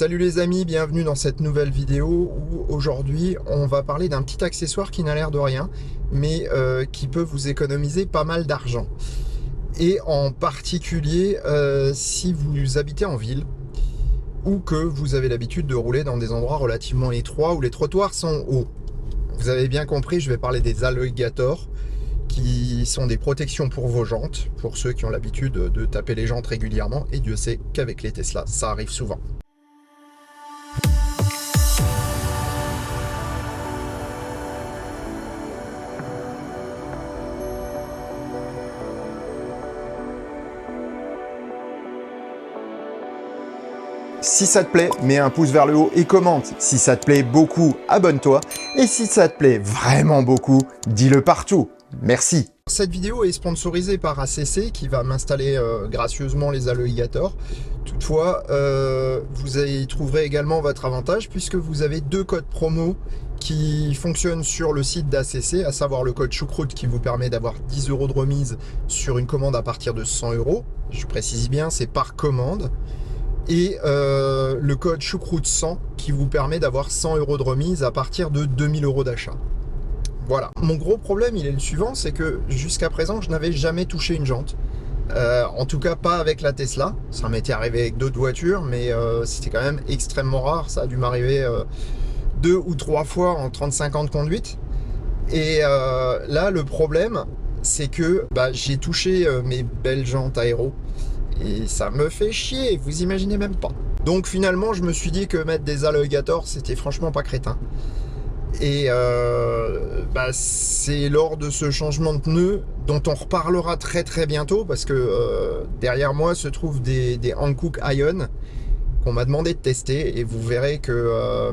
Salut les amis, bienvenue dans cette nouvelle vidéo où aujourd'hui on va parler d'un petit accessoire qui n'a l'air de rien mais qui peut vous économiser pas mal d'argent. Et en particulier si vous habitez en ville ou que vous avez l'habitude de rouler dans des endroits relativement étroits où les trottoirs sont hauts. Vous avez bien compris, je vais parler des alligators qui sont des protections pour vos jantes, pour ceux qui ont l'habitude de taper les jantes régulièrement, et Dieu sait qu'avec les Tesla, ça arrive souvent. Si ça te plaît, mets un pouce vers le haut et commente. Si ça te plaît beaucoup, abonne-toi. Et si ça te plaît vraiment beaucoup, dis-le partout. Merci. Cette vidéo est sponsorisée par ACC qui va m'installer gracieusement les alligators. Toutefois, vous y trouverez également votre avantage puisque vous avez deux codes promo qui fonctionnent sur le site d'ACC, à savoir le code choucroute qui vous permet d'avoir 10 € de remise sur une commande à partir de 100 €. Je précise bien, c'est par commande. Et le code choucroute 100 qui vous permet d'avoir 100 € de remise à partir de 2000 € d'achat. Voilà. Mon gros problème, il est le suivant, c'est que jusqu'à présent, je n'avais jamais touché une jante. En tout cas, pas avec la Tesla. Ça m'était arrivé avec d'autres voitures, mais c'était quand même extrêmement rare. Ça a dû m'arriver 2 ou 3 fois en 35 ans de conduite. Et là, le problème, c'est que j'ai touché mes belles jantes aéro. Et ça me fait chier, vous imaginez même pas. Donc finalement, je me suis dit que mettre des alligators, c'était franchement pas crétin. Et c'est lors de ce changement de pneus, dont on reparlera très très bientôt, parce que derrière moi se trouvent des Hankook Ion qu'on m'a demandé de tester, et vous verrez que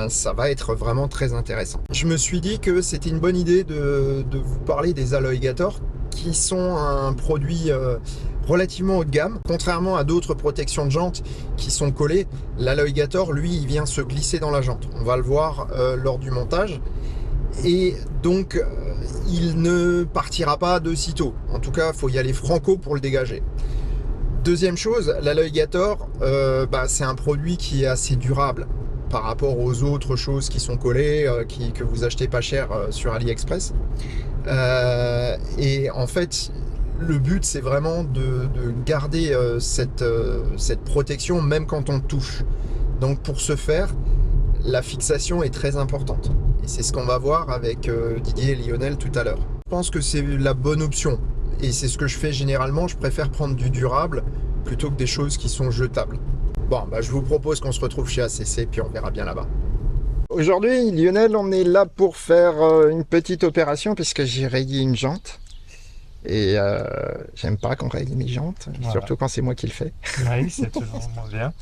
ça va être vraiment très intéressant. Je me suis dit que c'était une bonne idée de vous parler des alligators, qui sont un produit relativement haut de gamme. Contrairement à d'autres protections de jantes qui sont collées, l'alligator, lui, il vient se glisser dans la jante. On va le voir lors du montage. Et donc, il ne partira pas de sitôt. En tout cas, il faut y aller franco pour le dégager. Deuxième chose, l'alligator, c'est un produit qui est assez durable par rapport aux autres choses qui sont collées, que vous achetez pas cher sur AliExpress. Et en fait, le but, c'est vraiment de garder cette protection même quand on touche. Donc pour ce faire, la fixation est très importante. Et c'est ce qu'on va voir avec Didier et Lionel tout à l'heure. Je pense que c'est la bonne option. Et c'est ce que je fais généralement. Je préfère prendre du durable plutôt que des choses qui sont jetables. Bon, je vous propose qu'on se retrouve chez ACC, puis on verra bien là-bas. Aujourd'hui, Lionel, on est là pour faire une petite opération puisque j'ai rayé une jante. Et j'aime pas qu'on raye mes jantes, voilà. Surtout quand c'est moi qui le fais. Oui, c'est toujours moins bien.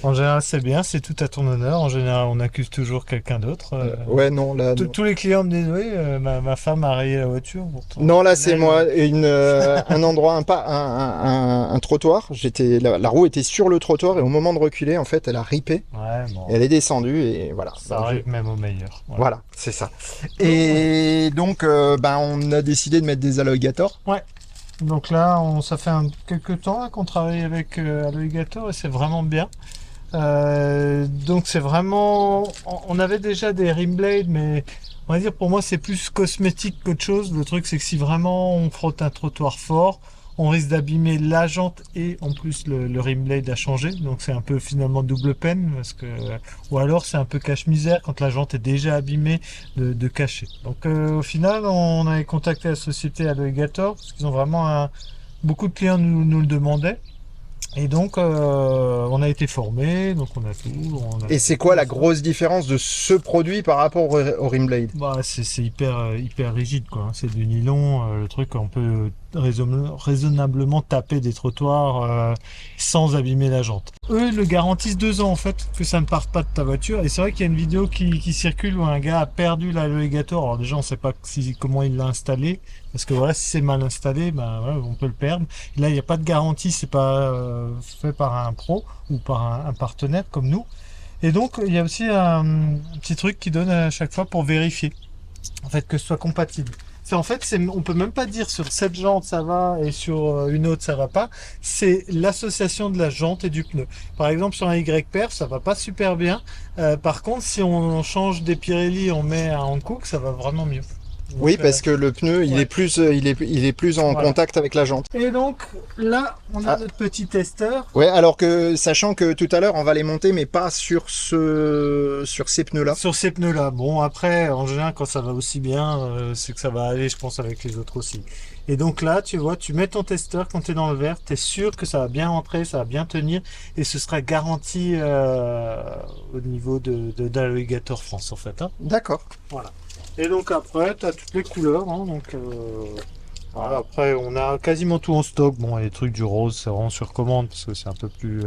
En général, c'est bien, c'est tout à ton honneur. En général, on accuse toujours quelqu'un d'autre. Ouais, non, là... Tous les clients me disent, oui, ma femme a rayé la voiture. Pourtant, non, là, c'est moi. Un endroit, un trottoir. La roue était sur le trottoir et au moment de reculer, en fait, elle a ripé. Ouais, bon. Elle est descendue et voilà. Ça arrive même au meilleur. Voilà, c'est ça. Et donc, on a décidé de mettre des alligators. Ouais. Donc là, ça fait quelques temps qu'on travaille avec Alligator et c'est vraiment bien. Donc c'est vraiment... On avait déjà des rimblades, mais on va dire pour moi c'est plus cosmétique qu'autre chose. Le truc c'est que si vraiment on frotte un trottoir fort, on risque d'abîmer la jante et en plus le rimblade a changé. Donc c'est un peu finalement double peine. Ou alors c'est un peu cache-misère quand la jante est déjà abîmée de cacher. Donc au final on avait contacté la société Alligator parce qu'ils ont vraiment beaucoup de clients nous le demandaient. Et donc on a été formés, donc on a tout. Et c'est quoi la grosse différence de ce produit par rapport au rimblade? C'est hyper rigide quoi. C'est du nylon, le truc on peut raisonnablement taper des trottoirs sans abîmer la jante. Eux le garantissent 2 ans en fait, que ça ne parte pas de ta voiture. Et c'est vrai qu'il y a une vidéo qui circule où un gars a perdu l'alligator. Alors déjà on sait pas comment il l'a installé, parce que voilà, si c'est mal installé, on peut le perdre. Et là il n'y a pas de garantie, c'est pas fait par un pro ou par un partenaire comme nous. Et donc il y a aussi un petit truc qui donne à chaque fois pour vérifier en fait que ce soit compatible. En fait, on peut même pas dire sur cette jante ça va et sur une autre ça va pas. C'est l'association de la jante et du pneu. Par exemple, sur un Y-Perf, ça va pas super bien. Par contre, si on change des Pirelli, on met un Hankook, ça va vraiment mieux. Donc, Oui, parce que le pneu, il est plus, il est plus en contact avec la jante. Et donc, là, on a notre petit testeur. Ouais, alors que, sachant que tout à l'heure, on va les monter, mais pas sur ces pneus-là. Sur ces pneus-là. Bon, après, en général, quand ça va aussi bien, c'est que ça va aller, je pense, avec les autres aussi. Et donc là, tu vois, tu mets ton testeur quand tu es dans le vert, tu es sûr que ça va bien rentrer, ça va bien tenir, et ce sera garanti au niveau d'Alligator France, en fait. Hein. D'accord. Voilà. Et donc après, tu as toutes les couleurs. Hein, donc, voilà, après, on a quasiment tout en stock. Bon, les trucs du rose, c'est vraiment sur commande parce que c'est un peu plus.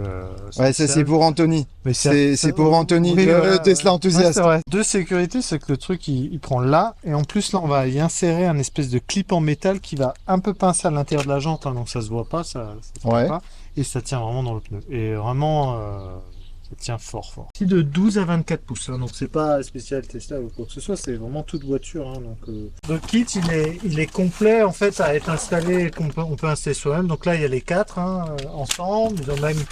Ouais, ça c'est pour Anthony. Mais c'est pour Anthony, oui, le Tesla enthousiaste. Ouais, de sécurité, c'est que le truc, il prend là. Et en plus, là, on va y insérer un espèce de clip en métal qui va un peu pincer à l'intérieur de la jante. Hein, donc ça se voit pas, ça se voit pas. Et ça tient vraiment dans le pneu. Et vraiment. Ça tient fort. C'est de 12 à 24 pouces, hein, donc c'est pas spécial Tesla ou quoi que ce soit, c'est vraiment toute voiture. Hein, donc, le kit, il est complet en fait à être installé, on peut installer soi-même. Donc là, il y a les 4 ensemble. Ils ont même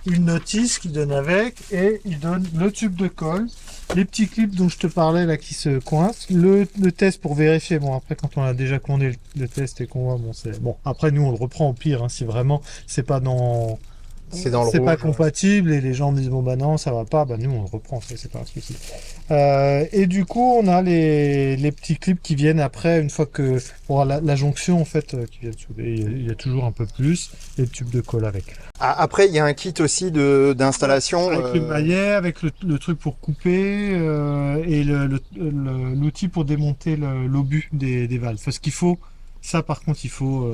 une notice qu'ils donnent avec et ils donnent le tube de colle, les petits clips dont je te parlais là qui se coincent, le test pour vérifier. Bon, après, quand on a déjà commandé le test et qu'on voit, bon, c'est bon. Après, nous, on le reprend au pire hein, si vraiment c'est pas dans. C'est pas compatible et les gens disent bon bah non ça va pas, bah nous on le reprend, ça c'est pas un souci. Et du coup on a les petits clips qui viennent après une fois que pour la jonction en fait qui viennent souder. Il y a toujours un peu plus et le tube de colle avec. Après il y a un kit aussi d'installation avec le maillet, avec le truc pour couper et l'outil pour démonter l'obus des valves. Parce qu'il faut ça par contre il faut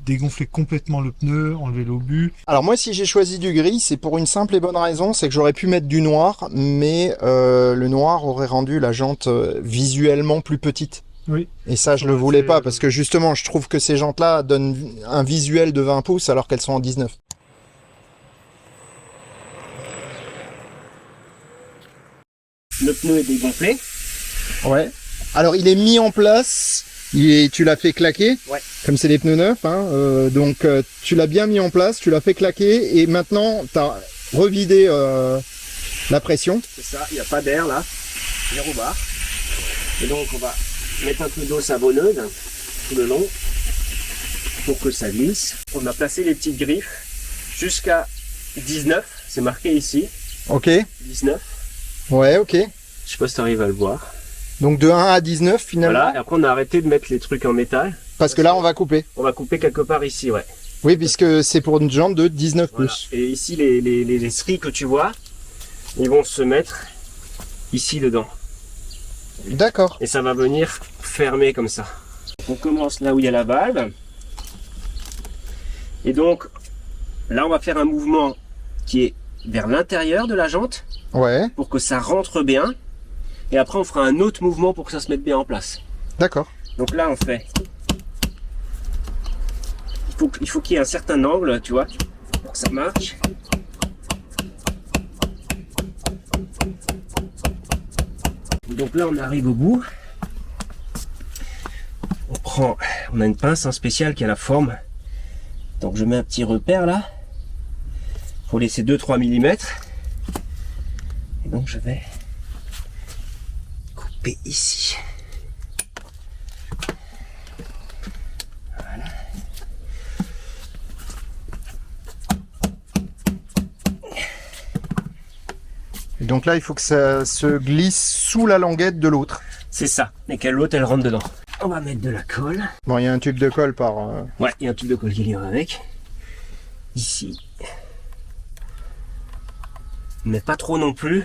dégonfler complètement le pneu, enlever l'obus. Alors moi si j'ai choisi du gris, c'est pour une simple et bonne raison, c'est que j'aurais pu mettre du noir, mais le noir aurait rendu la jante visuellement plus petite. Oui. Et ça je le voulais pas, parce que justement je trouve que ces jantes-là donnent un visuel de 20 pouces alors qu'elles sont en 19. Le pneu est dégonflé. Ouais. Alors il est mis en place. Tu l'as fait claquer, ouais. Comme c'est des pneus neufs, hein, donc tu l'as bien mis en place, tu l'as fait claquer et maintenant tu as revidé la pression. C'est ça, il n'y a pas d'air là, zéro bar. Et donc on va mettre un peu d'eau savonneuse tout le long pour que ça glisse. On a placé les petites griffes jusqu'à 19, c'est marqué ici. Ok. 19. Ouais, ok. Je sais pas si tu arrives à le voir. Donc de 1 à 19 finalement. Voilà, et après on a arrêté de mettre les trucs en métal. Parce que là on va couper. On va couper quelque part ici, ouais. Oui, puisque c'est pour une jante de 19 voilà. pouces. Et ici les stries que tu vois, ils vont se mettre ici dedans. D'accord. Et ça va venir fermer comme ça. On commence là où il y a la valve. Et donc là on va faire un mouvement qui est vers l'intérieur de la jante. Ouais. Pour que ça rentre bien. Et après on fera un autre mouvement pour que ça se mette bien en place. D'accord. Donc là on fait. Il faut qu'il y ait un certain angle, tu vois, pour que ça marche. Donc là on arrive au bout. On a une pince spéciale qui a la forme. Donc je mets un petit repère là. Il faut laisser 2-3 mm. Et donc je vais couper ici. Voilà. Et donc là il faut que ça se glisse sous la languette de l'autre. C'est ça, et que l'autre elle rentre dedans. On va mettre de la colle. Bon, il y a un tube de colle par... Ouais, il y a un tube de colle qui vient avec. Ici. Mais pas trop non plus.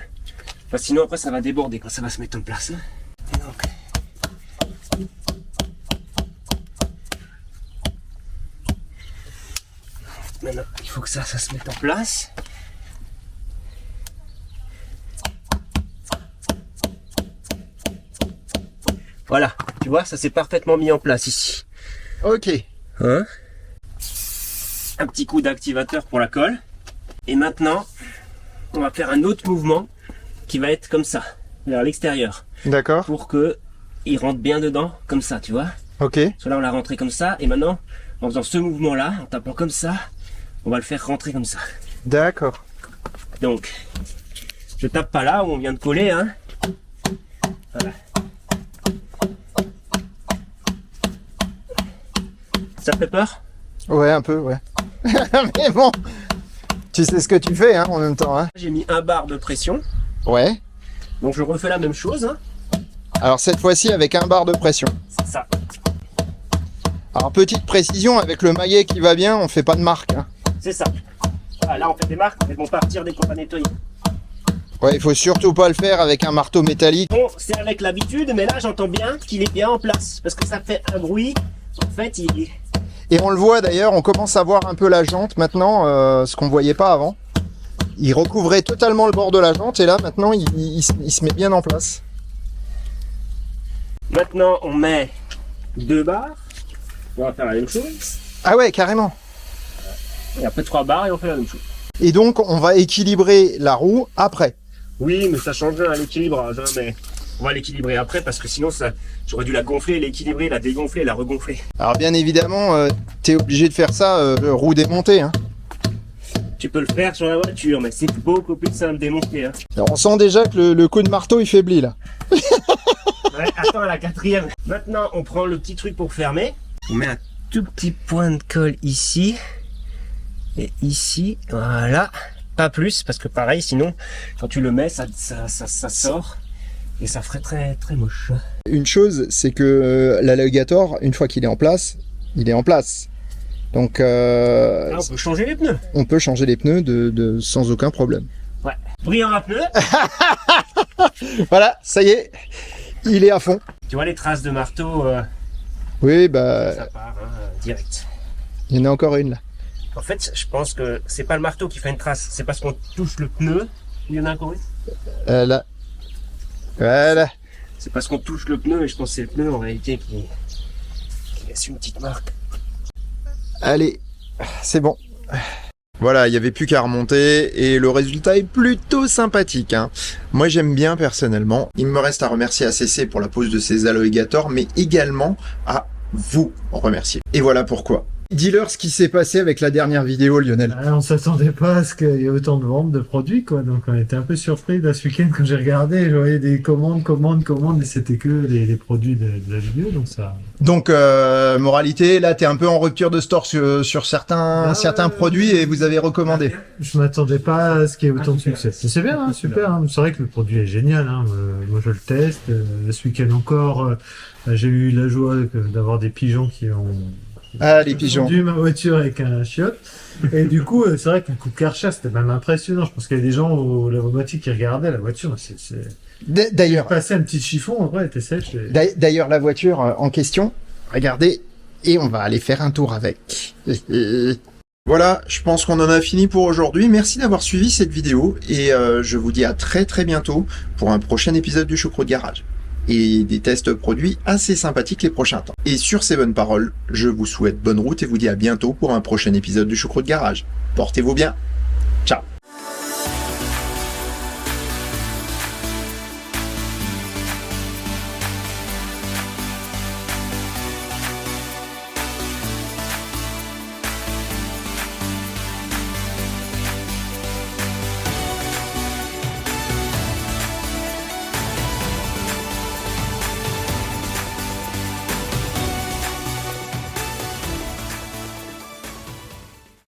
Parce que sinon après ça va déborder quand ça va se mettre en place. Et donc... Maintenant, il faut que ça se mette en place. Voilà, tu vois, ça s'est parfaitement mis en place ici. Ok. Hein? Un petit coup d'activateur pour la colle. Et maintenant, on va faire un autre mouvement qui va être comme ça, vers l'extérieur. D'accord. Pour que il rentre bien dedans, comme ça, tu vois. Ok. Parce que là, on l'a rentré comme ça, et maintenant, en faisant ce mouvement-là, en tapant comme ça, on va le faire rentrer comme ça. D'accord. Donc, je tape pas là où on vient de coller, hein. Voilà. Ça fait peur? Ouais, un peu, ouais. Mais bon, tu sais ce que tu fais, hein, en même temps, hein. J'ai mis un bar de pression, Ouais. donc je refais la même chose, hein. Alors cette fois-ci avec un bar de pression. C'est ça. Alors petite précision, avec le maillet qui va bien, on fait pas de marque, hein. C'est ça. Voilà, là, on fait des marques, elles vont partir dès qu'on va nettoyer. Ouais, il faut surtout pas le faire avec un marteau métallique. Bon, c'est avec l'habitude, mais là, j'entends bien qu'il est bien en place, parce que ça fait un bruit. En fait, il... Et on le voit d'ailleurs, on commence à voir un peu la jante maintenant, ce qu'on voyait pas avant. Il recouvrait totalement le bord de la jante et là maintenant il se met bien en place. Maintenant, on met 2 barres. On va faire la même chose. Ah ouais, carrément. Et après 3 barres et on fait la même chose. Et donc on va équilibrer la roue après. Oui, mais ça change rien à l'équilibrage, hein, mais on va l'équilibrer après parce que sinon, j'aurais dû la gonfler, l'équilibrer, la dégonfler, la regonfler. Alors bien évidemment, t'es obligé de faire ça roue démontée, hein. Tu peux le faire sur la voiture, mais c'est beaucoup plus simple de démonter. Hein. Alors, on sent déjà que le coup de marteau il faiblit là. Ouais, attends, à la 4e. Maintenant, on prend le petit truc pour fermer. On met un tout petit point de colle ici. Et ici, voilà. Pas plus, parce que pareil, sinon, quand tu le mets, ça sort. Et ça ferait très, très moche. Une chose, c'est que l'alligator, une fois qu'il est en place, il est en place. Donc, Là, on peut changer les pneus. on peut changer les pneus sans aucun problème. Ouais. Brillant à pneus. Voilà, ça y est, il est à fond. Tu vois les traces de marteau, Oui, bah, ça part direct. il y en a encore une là. En fait, je pense que c'est pas le marteau qui fait une trace, c'est parce qu'on touche le pneu. Il y en a encore une. Là. Voilà. C'est parce qu'on touche le pneu et je pense que c'est le pneu en réalité qui laisse une petite marque. Allez, c'est bon. Voilà, il n'y avait plus qu'à remonter et le résultat est plutôt sympathique, hein. Moi j'aime bien personnellement. Il me reste à remercier ACC pour la pose de ces alligators, mais également à vous remercier. Et voilà pourquoi. Dis-leur ce qui s'est passé avec la dernière vidéo, Lionel. On s'attendait pas à ce qu'il y ait autant de ventes de produits, quoi. Donc on était un peu surpris là ce week-end quand j'ai regardé. Je voyais des commandes, et c'était que les produits de la vidéo, donc ça. Donc, moralité, là t'es un peu en rupture de store sur certains produits et vous avez recommandé. Je m'attendais pas à ce qu'il y ait autant de succès. C'est bien, hein, super. Hein. C'est vrai que le produit est génial. Hein. Moi je le teste. Ce week-end encore, j'ai eu la joie d'avoir des pigeons qui ont Les pigeons. vendu ma voiture avec un chiotte. Et du coup, c'est vrai que le coup de Karcher, c'était même impressionnant. Je pense qu'il y a des gens au Lavomatique qui regardaient la voiture. D'ailleurs, Passer un petit chiffon, en vrai, elle était sèche. D'ailleurs, la voiture en question, regardez, et on va aller faire un tour avec. Voilà, je pense qu'on en a fini pour aujourd'hui. Merci d'avoir suivi cette vidéo et je vous dis à très très bientôt pour un prochain épisode du Choucroute Garage. Et des tests produits assez sympathiques les prochains temps. Et sur ces bonnes paroles, je vous souhaite bonne route et vous dis à bientôt pour un prochain épisode du Choucroute Garage. Portez-vous bien. Ciao.